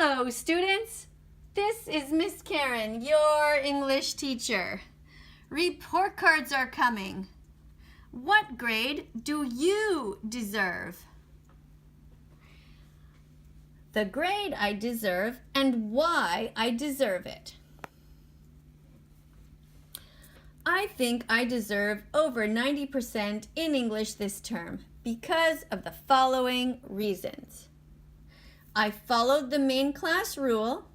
Hello, students. This is Miss Karen, your English teacher. Report cards are coming. What grade do you deserve? The grade I deserve and why I deserve it. I think I deserve over 90% in English this term because of the following reasons. I followed the main class rule.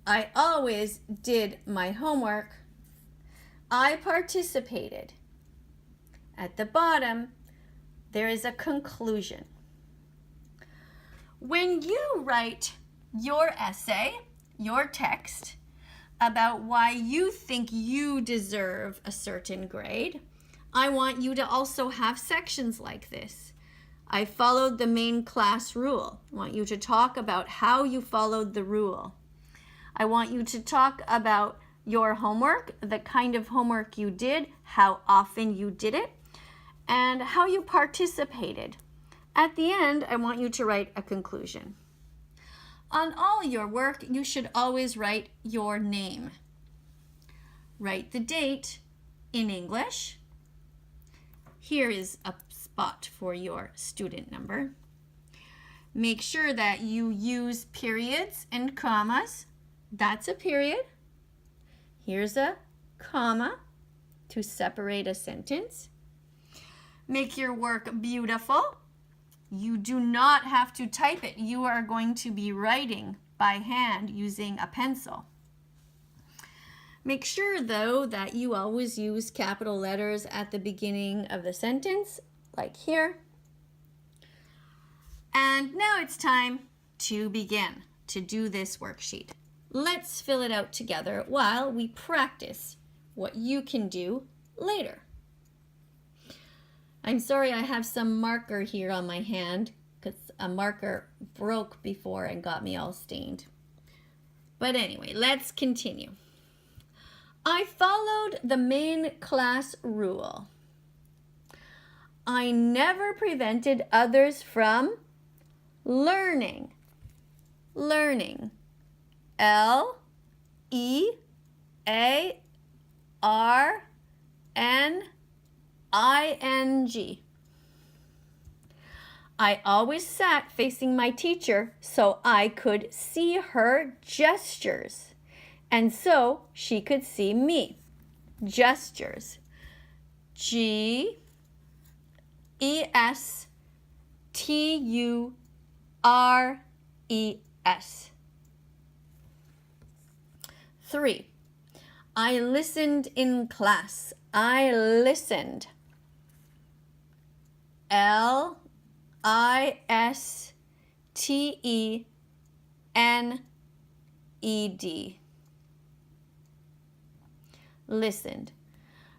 I always did my homework. I participated. At the bottom, there is a conclusion. When you write your essay, your text, about why you think you deserve a certain grade, I want you to also have sections like this. I followed the main class rule. I want you to talk about how you followed the rule. I want you to talk about your homework, the kind of homework you did, how often you did it, and how you participated. At the end, I want you to write a conclusion. On all your work, you should always write your name. Write the date in English. Here is a spot for your student number. Make sure that you use periods and commas. That's a period. Here's a comma to separate a sentence. Make your work beautiful. You do not have to type it. You are going to be writing by hand using a pencil. Make sure, though, that you always use capital letters at the beginning of the sentence, like here. And now it's time to begin to do this worksheet. Let's fill it out together while we practice what you can do later. I'm sorry I have some marker here on my hand because a marker broke before and got me all stained. But anyway, let's continue. I followed the main class rule. I never prevented others from learning. Learning. L-E-A-R-N-I-N-G. I always sat facing my teacher so I could see her gestures. And so she could see me. Gestures. G-E-S-T-U-R-E-S. 3. I listened in class. I listened. L-I-S-T-E-N-E-D. Listened.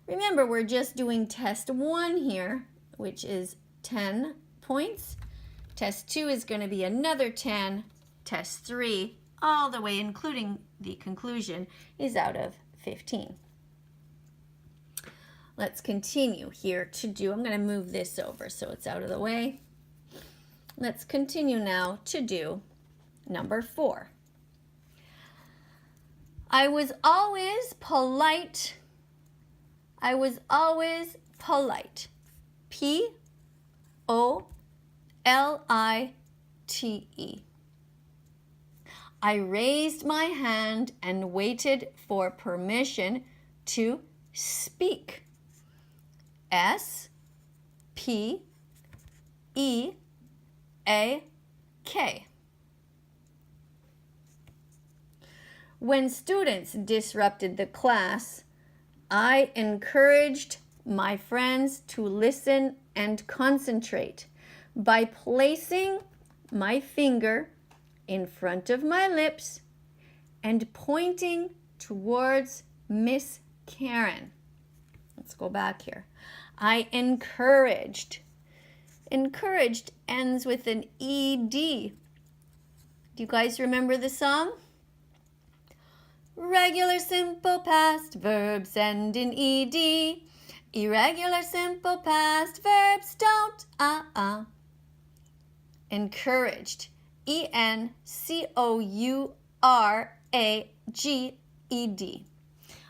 Remember, we're just doing test 1 here, which is 10 points. Test 2 is going to be another 10. Test 3, all the way, including the conclusion, is out of 15. Let's continue here to do, I'm going to move this over so it's out of the way. Let's continue now to do number 4. I was always polite. I was always polite. P-O-L-I-T-E. I raised my hand and waited for permission to speak. S-P-E-A-K. When students disrupted the class, I encouraged my friends to listen and concentrate by placing my finger in front of my lips and pointing towards Miss Karen. Let's go back here. I encouraged. Encouraged ends with an E-D. Do you guys remember the song? Regular simple past verbs end in ed. Irregular simple past verbs don't. Encouraged. Encouraged.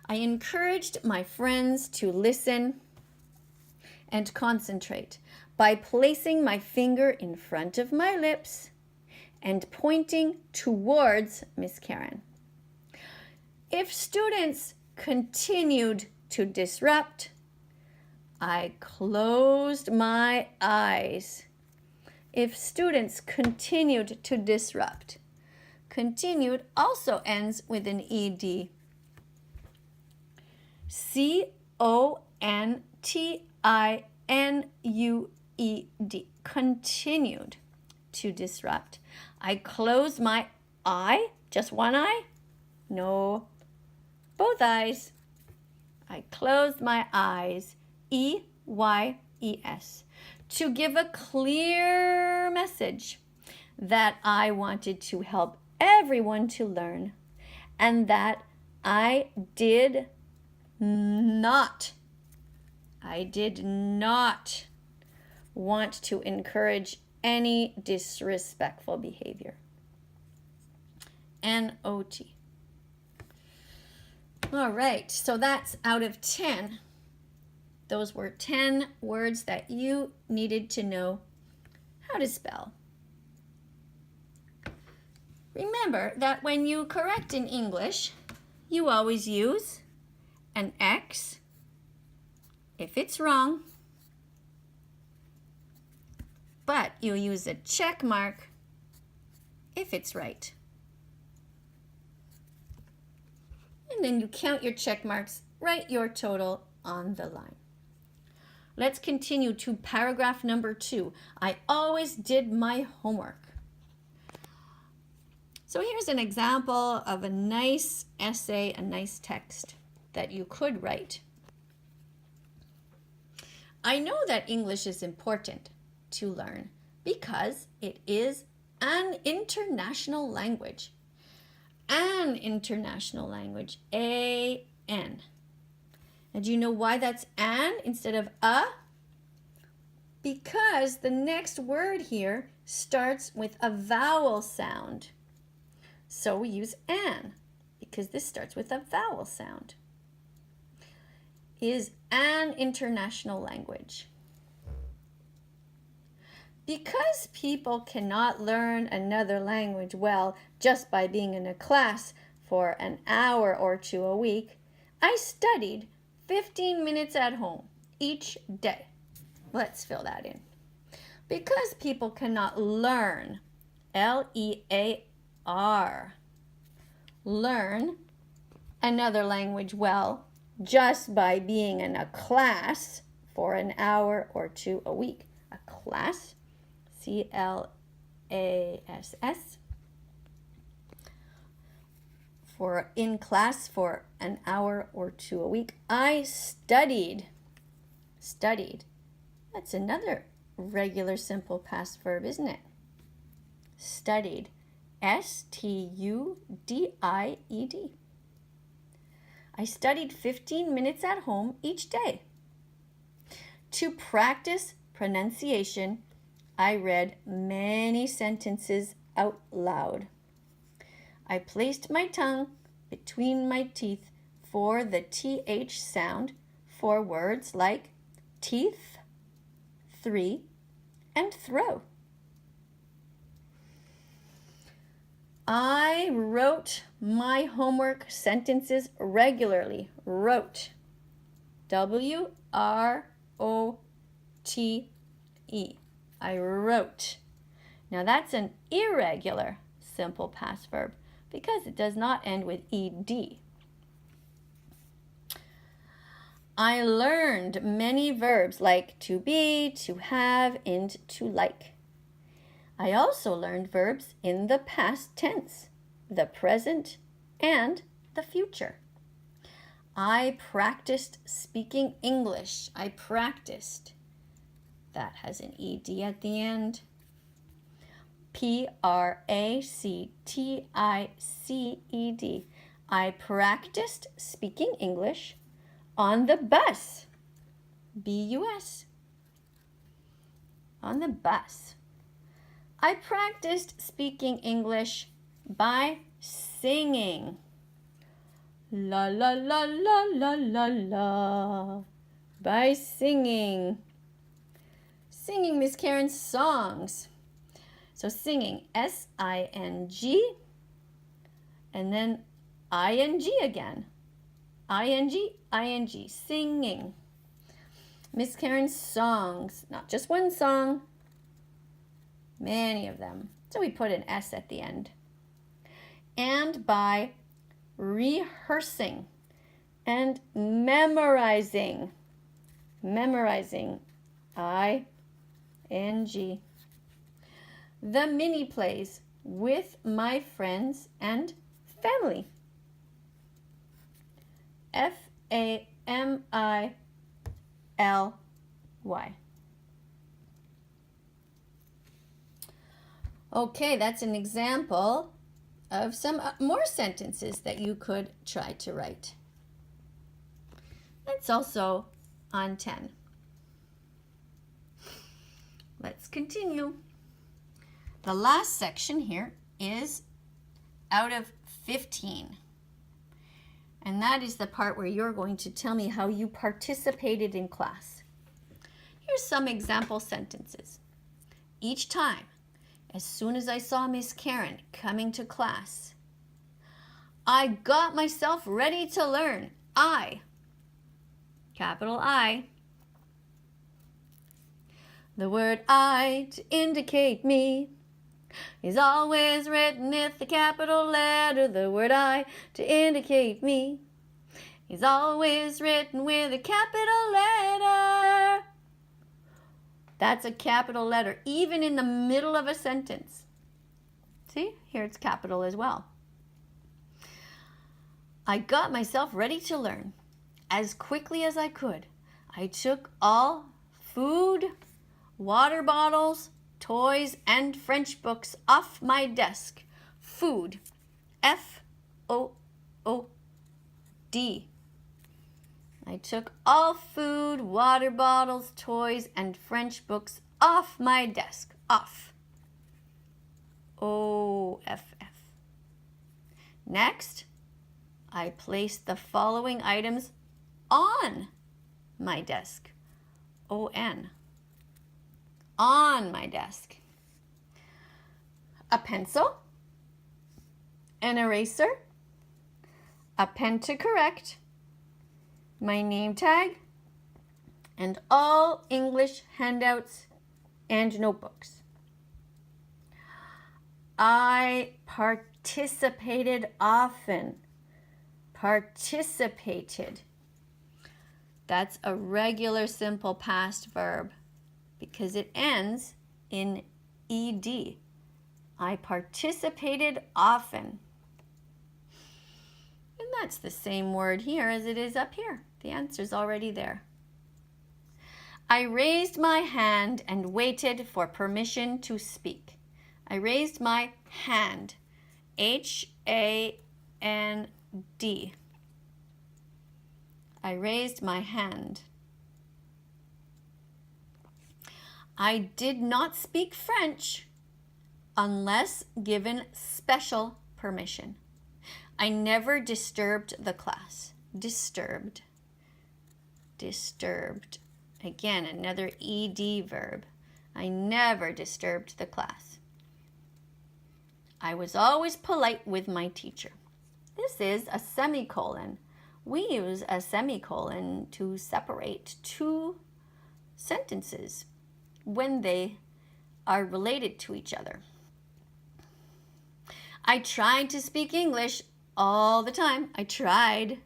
I encouraged my friends to listen and concentrate by placing my finger in front of my lips and pointing towards Miss Karen. If students continued to disrupt, I closed my eyes. If students continued to disrupt, continued also ends with an ed. Continued. Continued to disrupt. I closed my eye. Just one eye? No, both eyes. I closed my eyes. EYES. To give a clear message that I wanted to help everyone to learn and that I did not want to encourage any disrespectful behavior. NOT. All right, so that's out of 10. Those were 10 words that you needed to know how to spell. Remember that when you correct in English, you always use an X if it's wrong, but you use a check mark if it's right. And then you count your check marks, write your total on the line. Let's continue to paragraph number 2. I always did my homework. So here's an example of a nice essay, a nice text that you could write. I know that English is important to learn because it is an international language. An international language, A-N. And do you know why that's an instead of a? Because the next word here starts with a vowel sound. So we use an because this starts with a vowel sound. Is an international language. Because people cannot learn another language well just by being in a class for an hour or 2 a week, I studied 15 minutes at home each day. Let's fill that in. Because people cannot learn, L-E-A-R, learn another language well just by being in a class for an hour or 2 a week. A class, C-L-A-S-S, for in class for an hour or 2 a week. I studied. That's another regular simple past verb, isn't it? Studied. S-T-U-D-I-E-D. I studied 15 minutes at home each day. To practice pronunciation, I read many sentences out loud. I placed my tongue between my teeth for the TH sound for words like teeth, 3, and throw. I wrote my homework sentences regularly. Wrote. W-R-O-T-E. I wrote. Now that's an irregular simple past verb because it does not end with ed. I learned many verbs like to be, to have, and to like. I also learned verbs in the past tense, the present, and the future. I practiced speaking English. I practiced. That has an ed at the end. P-R-A-C-T-I-C-E-D. I practiced speaking English on the bus. B-U-S. On the bus. I practiced speaking English by singing. La la la la la la la. By singing. Singing Miss Karen's songs. So singing, S-I-N-G, and then I-N-G again. I-N-G, I-N-G, singing. Miss Karen's songs, not just one song, many of them. So we put an S at the end. And by rehearsing and memorizing. Memorizing, I-N-G. The mini plays with my friends and family. F-A-M-I-L-Y. Okay, that's an example of some more sentences that you could try to write. It's also on 10. Let's continue. The last section here is out of 15. And that is the part where you're going to tell me how you participated in class. Here's some example sentences. Each time, as soon as I saw Miss Karen coming to class, I got myself ready to learn. I, capital I. The word I to indicate me is always written with the capital letter. The word I to indicate me is always written with a capital letter. That's a capital letter, even in the middle of a sentence. See, here it's capital as well. I got myself ready to learn. As quickly as I could, I took all food, water bottles, toys, and French books off my desk. Food, F-O-O-D. I took all food, water bottles, toys, and French books off my desk. Off. O-F-F. Next, I placed the following items on my desk. O-N. On my desk. A pencil, an eraser, a pen to correct, my name tag, and all English handouts and notebooks. I participated often. Participated. That's a regular simple past verb because it ends in ed. I participated often. And that's the same word here as it is up here. The answer's already there. I raised my hand and waited for permission to speak. I raised my hand. H-A-N-D. I raised my hand. I did not speak French unless given special permission. I never disturbed the class. Disturbed. Disturbed. Again, another ed verb. I never disturbed the class. I was always polite with my teacher. This is a semicolon. We use a semicolon to separate two sentences when they are related to each other. I tried to speak English all the time. I tried.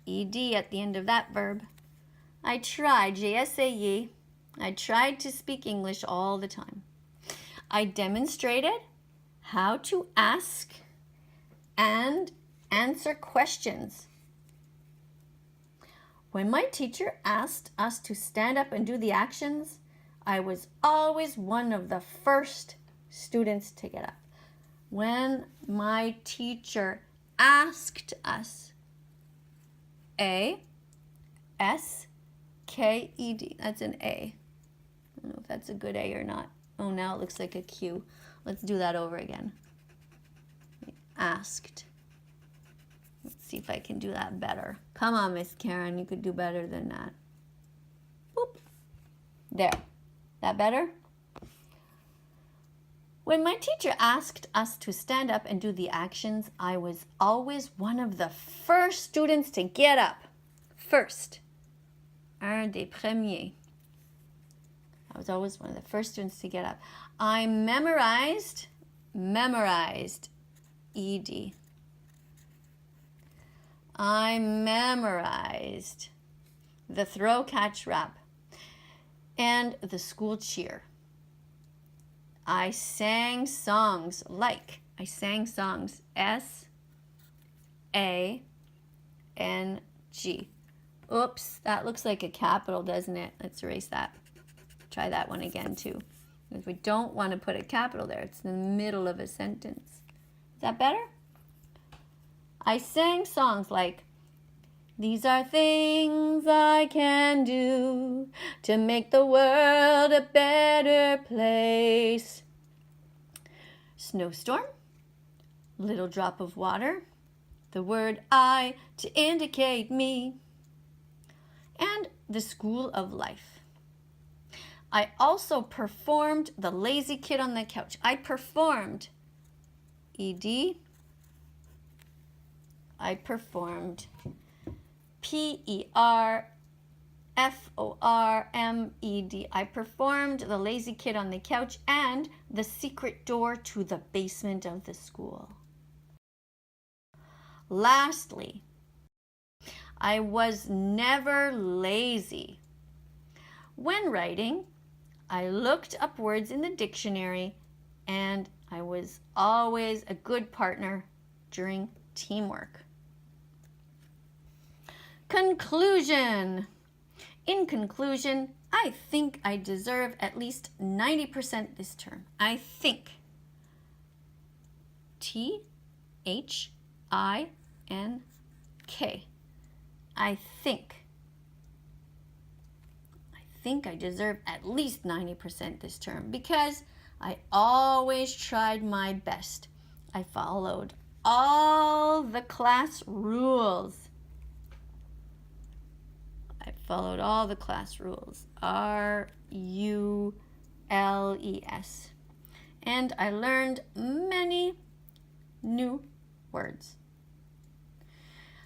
ed at the end of that verb. I tried, J-S-A-E. I tried to speak English all the time. I demonstrated how to ask and answer questions. When my teacher asked us to stand up and do the actions, I was always one of the first students to get up. When my teacher asked us, A-S-K-E-D, that's an A. I don't know if that's a good A or not. Oh, now it looks like a Q. Let's do that over again. Asked. Let's see if I can do that better. Come on, Miss Karen, you could do better than that. Boop. There. That better? When my teacher asked us to stand up and do the actions, I was always one of the first students to get up. First. Un des premiers. I was always one of the first students to get up. I memorized, ED. I memorized the throw, catch, rap, and the school cheer. I sang songs like, S-A-N-G. Oops, that looks like a capital, doesn't it? Let's erase that. Try that one again too. Because we don't want to put a capital there. It's in the middle of a sentence. Is that better? I sang songs like, these are things I can do to make the world a better place. Snowstorm, little drop of water, the word I to indicate me, and the school of life. I also performed the lazy kid on the couch. I performed, ED. I performed, P-E-R-F-O-R-M-E-D. I performed the lazy kid on the couch and the secret door to the basement of the school. Lastly, I was never lazy. When writing, I looked up words in the dictionary, and I was always a good partner during teamwork. Conclusion. In conclusion, I think I deserve at least 90% this term. I think. T-H-I-N-K. I think. I think I deserve at least 90% this term because I always tried my best. I followed all the class rules. I followed all the class rules. R-U-L-E-S. And I learned many new words.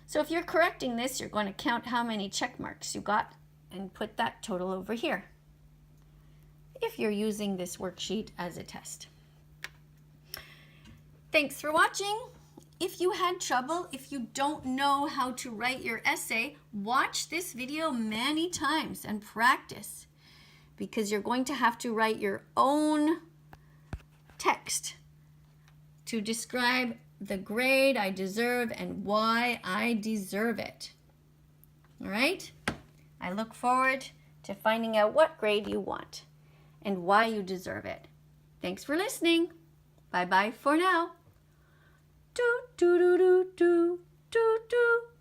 So if you're correcting this, you're going to count how many check marks you got and put that total over here if you're using this worksheet as a test. Thanks for watching. If you had trouble, if you don't know how to write your essay, watch this video many times and practice, because you're going to have to write your own text to describe the grade I deserve and why I deserve it. All right? I look forward to finding out what grade you want and why you deserve it. Thanks for listening. Bye-bye for now. Do, do, do, do, do, do, do.